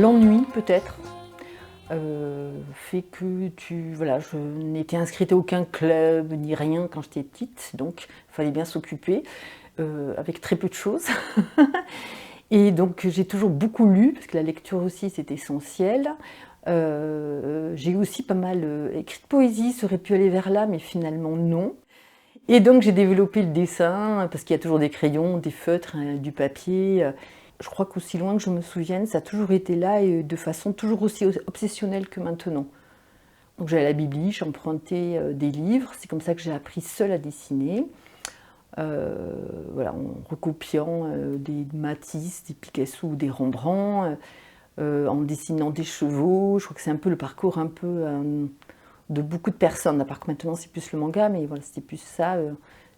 l'ennui peut-être fait que voilà, je n'étais inscrite à aucun club ni rien quand j'étais petite, donc il fallait bien s'occuper avec très peu de choses. Et donc j'ai toujours beaucoup lu, parce que la lecture aussi c'est essentiel. J'ai aussi pas mal écrit de poésie, ça aurait pu aller vers là, mais finalement non. Et donc j'ai développé le dessin, parce qu'il y a toujours des crayons, des feutres, du papier. Je crois qu'aussi loin que je me souvienne, ça a toujours été là et de façon toujours aussi obsessionnelle que maintenant. Donc j'allais à la Bibli, j'empruntais des livres, c'est comme ça que j'ai appris seule à dessiner. Voilà, en recopiant des Matisse, des Picasso ou des Rembrandt, en dessinant des chevaux. Je crois que c'est un peu le parcours un peu de beaucoup de personnes, à part que maintenant c'est plus le manga, mais voilà, c'était plus ça,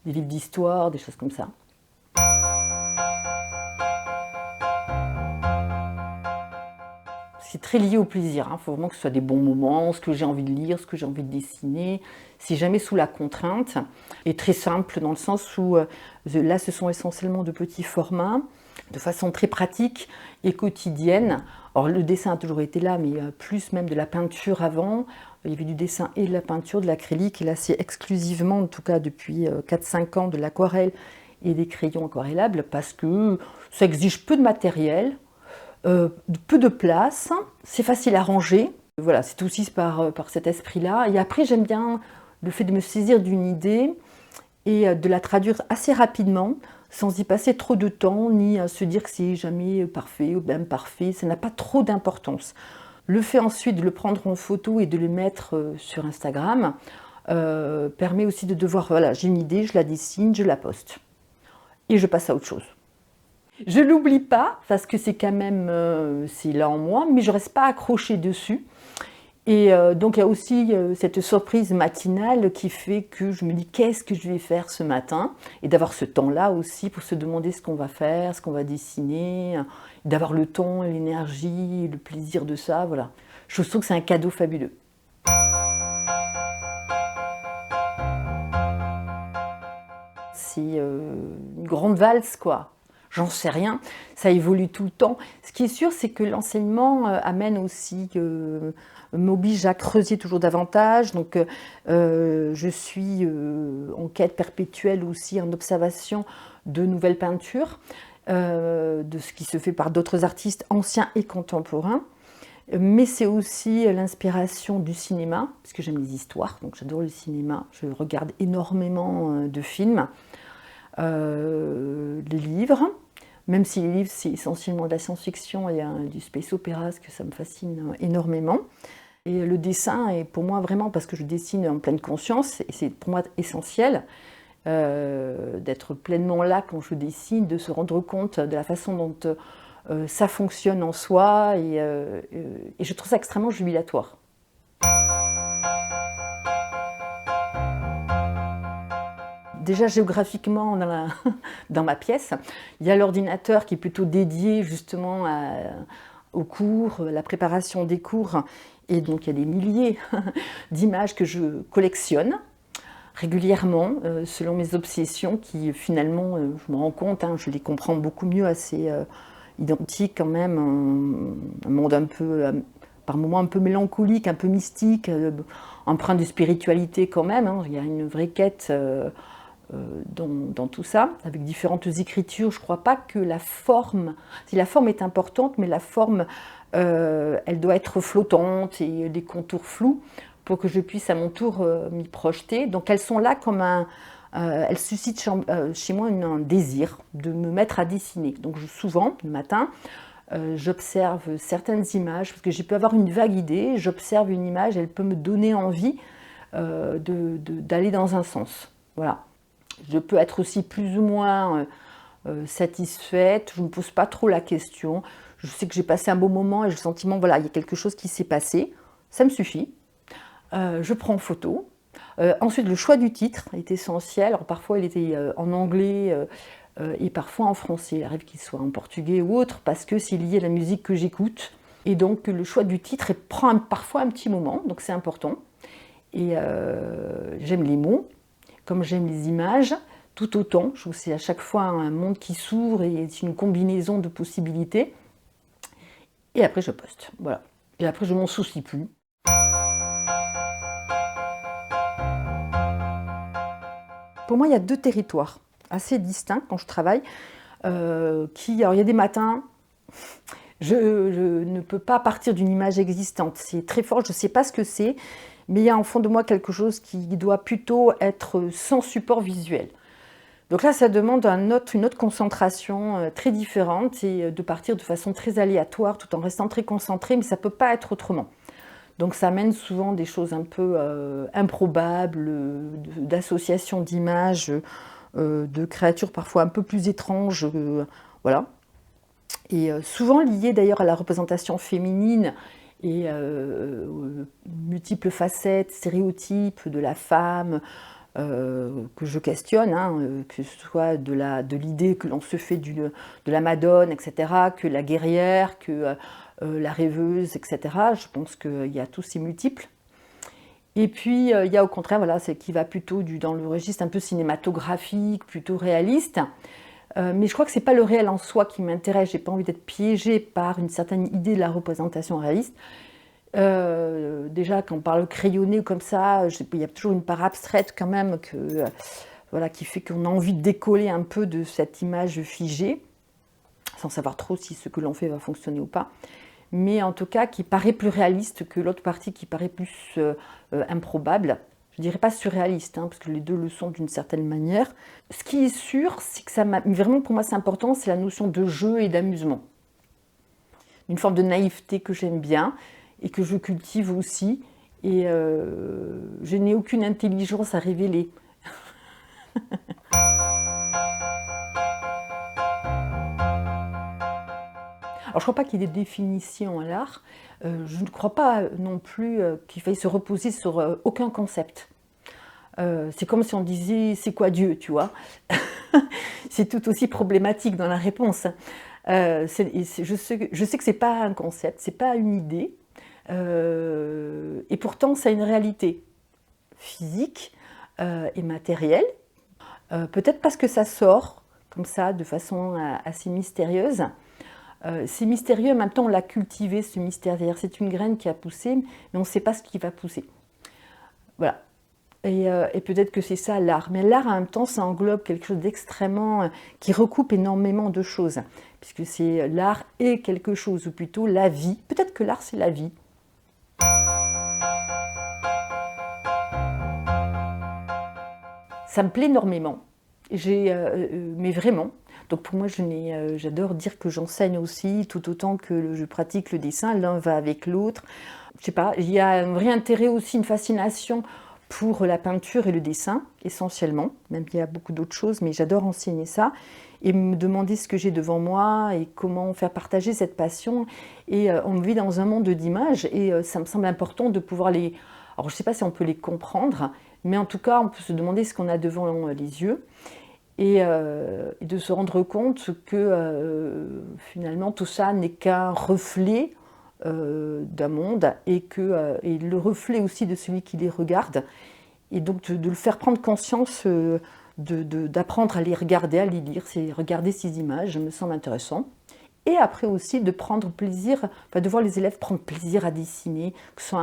des livres d'histoire, des choses comme ça. C'est très lié au plaisir, il faut vraiment que ce soit des bons moments, ce que j'ai envie de lire, ce que j'ai envie de dessiner. C'est jamais sous la contrainte. Et très simple dans le sens où là ce sont essentiellement de petits formats, de façon très pratique et quotidienne. Alors le dessin a toujours été là, mais plus même de la peinture avant. Il y avait du dessin et de la peinture, de l'acrylique. Et là c'est exclusivement, en tout cas depuis 4-5 ans, de l'aquarelle et des crayons aquarellables parce que ça exige peu de matériel. Peu de place, c'est facile à ranger. Voilà, c'est aussi par cet esprit-là. Et après, j'aime bien le fait de me saisir d'une idée et de la traduire assez rapidement, sans y passer trop de temps, ni à se dire que c'est jamais parfait ou même parfait. Ça n'a pas trop d'importance. Le fait ensuite de le prendre en photo et de le mettre sur Instagram permet aussi de devoir, voilà, j'ai une idée, je la dessine, je la poste. Et je passe à autre chose. Je ne l'oublie pas, parce que c'est quand même, c'est là en moi, mais je ne reste pas accrochée dessus. Et donc il y a aussi cette surprise matinale qui fait que je me dis qu'est-ce que je vais faire ce matin, et d'avoir ce temps-là aussi pour se demander ce qu'on va faire, ce qu'on va dessiner, d'avoir le temps, l'énergie, le plaisir de ça, voilà. Je trouve que c'est un cadeau fabuleux. C'est une grande valse, quoi. J'en sais rien, ça évolue tout le temps. Ce qui est sûr, c'est que l'enseignement amène aussi, m'oblige à creuser toujours davantage. Donc, je suis en quête perpétuelle aussi, en observation de nouvelles peintures, de ce qui se fait par d'autres artistes anciens et contemporains. Mais c'est aussi l'inspiration du cinéma, parce que j'aime les histoires, donc j'adore le cinéma. Je regarde énormément de films, les livres. Même si les livres, c'est essentiellement de la science-fiction et du space opéra, ce que ça me fascine énormément. Et le dessin est pour moi vraiment, parce que je dessine en pleine conscience, et c'est pour moi essentiel d'être pleinement là quand je dessine, de se rendre compte de la façon dont ça fonctionne en soi, et je trouve ça extrêmement jubilatoire. Déjà géographiquement dans ma pièce, il y a l'ordinateur qui est plutôt dédié justement aux cours, la préparation des cours. Et donc il y a des milliers d'images que je collectionne régulièrement selon mes obsessions qui finalement, je me rends compte, je les comprends beaucoup mieux, assez identiques quand même, un monde un peu, par moments un peu mélancolique, un peu mystique, empreint de spiritualité quand même, il y a une vraie quête dans tout ça, avec différentes écritures. Je ne crois pas que la forme, si la forme est importante, mais la forme, elle doit être flottante et des contours flous pour que je puisse à mon tour m'y projeter. Donc elles sont là comme elles suscitent chez moi un désir de me mettre à dessiner. Donc souvent, le matin, j'observe certaines images, parce que je peux avoir une vague idée, j'observe une image, elle peut me donner envie d'aller dans un sens. Voilà. Je peux être aussi plus ou moins satisfaite, je ne me pose pas trop la question. Je sais que j'ai passé un bon moment et j'ai le sentiment, voilà, il y a quelque chose qui s'est passé, ça me suffit. Je prends en photo. Ensuite, le choix du titre est essentiel. Alors, parfois, il était en anglais et parfois en français. Il arrive qu'il soit en portugais ou autre, parce que c'est lié à la musique que j'écoute. Et donc, le choix du titre prend parfois un petit moment, donc c'est important. Et j'aime les mots, comme j'aime les images, tout autant. Je trouve que c'est à chaque fois un monde qui s'ouvre et c'est une combinaison de possibilités. et après je poste, voilà. Et après je m'en soucie plus. Pour moi, il y a 2 territoires assez distincts quand je travaille, alors il y a des matins, je ne peux pas partir d'une image existante. C'est très fort, je ne sais pas ce que c'est, mais il y a en fond de moi quelque chose qui doit plutôt être sans support visuel. Donc là, ça demande une autre concentration très différente et de partir de façon très aléatoire tout en restant très concentré, mais ça ne peut pas être autrement. Donc ça amène souvent des choses un peu improbables, d'associations d'images, de créatures parfois un peu plus étranges, voilà. Et souvent liées d'ailleurs à la représentation féminine et multiples facettes, stéréotypes de la femme, que je questionne, hein, que ce soit de l'idée que l'on se fait de la Madone, etc., que la guerrière, que la rêveuse, etc. Je pense qu'il y a tous ces multiples. Et puis il y a au contraire, voilà, c'est qui va plutôt dans le registre un peu cinématographique, plutôt réaliste. Mais je crois que c'est pas le réel en soi qui m'intéresse. J'ai pas envie d'être piégée par une certaine idée de la représentation réaliste. Déjà, quand on parle crayonné ou comme ça, il y a toujours une part abstraite quand même voilà, qui fait qu'on a envie de décoller un peu de cette image figée, sans savoir trop si ce que l'on fait va fonctionner ou pas. Mais en tout cas, qui paraît plus réaliste que l'autre partie qui paraît plus improbable. Je dirais pas surréaliste, hein, parce que les deux le sont d'une certaine manière. Ce qui est sûr, c'est que vraiment pour moi c'est important, c'est la notion de jeu et d'amusement. Une forme de naïveté que j'aime bien et que je cultive aussi. Et je n'ai aucune intelligence à révéler. Alors, je ne crois pas qu'il y ait des définitions à l'art. Je ne crois pas non plus qu'il faille se reposer sur aucun concept. C'est comme si on disait « c'est quoi Dieu ?» tu vois. C'est tout aussi problématique dans la réponse. Je sais que ce n'est pas un concept, ce n'est pas une idée. Et pourtant, ça a une réalité physique et matérielle. Peut-être parce que ça sort comme ça, de façon assez mystérieuse. C'est mystérieux, en même temps on l'a cultivé ce mystère, c'est-à-dire c'est une graine qui a poussé, mais on ne sait pas ce qui va pousser. Voilà. Et peut-être que c'est ça l'art. Mais l'art en même temps ça englobe quelque chose d'extrêmement, qui recoupe énormément de choses, puisque c'est l'art est quelque chose, ou plutôt la vie. Peut-être que l'art c'est la vie. Ça me plaît énormément, mais vraiment. Donc pour moi, j'adore dire que j'enseigne aussi, tout autant que je pratique le dessin. L'un va avec l'autre. Je sais pas, il y a un vrai intérêt aussi, une fascination pour la peinture et le dessin, essentiellement. Même s'il y a beaucoup d'autres choses, mais j'adore enseigner ça. Et me demander ce que j'ai devant moi et comment faire partager cette passion. Et on vit dans un monde d'images et ça me semble important de pouvoir les... Alors je ne sais pas si on peut les comprendre, mais en tout cas, on peut se demander ce qu'on a devant les yeux. Et de se rendre compte que finalement tout ça n'est qu'un reflet d'un monde et le reflet aussi de celui qui les regarde. Et donc de le faire prendre conscience, d'apprendre à les regarder, à les lire, c'est regarder ces images, me semble intéressant. Et après aussi de prendre plaisir, enfin de voir les élèves prendre plaisir à dessiner, que ce soit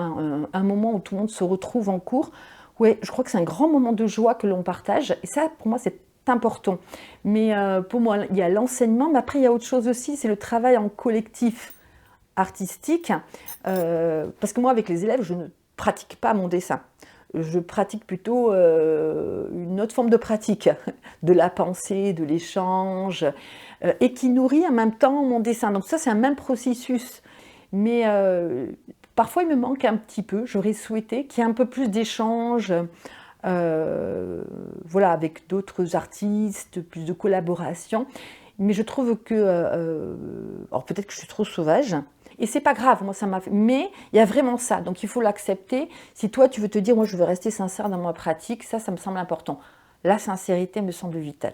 un moment où tout le monde se retrouve en cours. Ouais, je crois que c'est un grand moment de joie que l'on partage. Et ça, pour moi, c'est important. Mais pour moi, il y a l'enseignement, mais après, il y a autre chose aussi, c'est le travail en collectif artistique. Parce que moi, avec les élèves, je ne pratique pas mon dessin. Je pratique plutôt une autre forme de pratique, de la pensée, de l'échange, et qui nourrit en même temps mon dessin. Donc ça, c'est un même processus. Mais parfois, il me manque un petit peu. J'aurais souhaité qu'il y ait un peu plus d'échange, voilà, avec d'autres artistes, plus de collaboration. Mais je trouve que, alors peut-être que je suis trop sauvage, et c'est pas grave, moi ça m'a fait, mais il y a vraiment ça, donc il faut l'accepter. Si toi tu veux te dire, moi je veux rester sincère dans ma pratique, ça me semble important. La sincérité me semble vitale.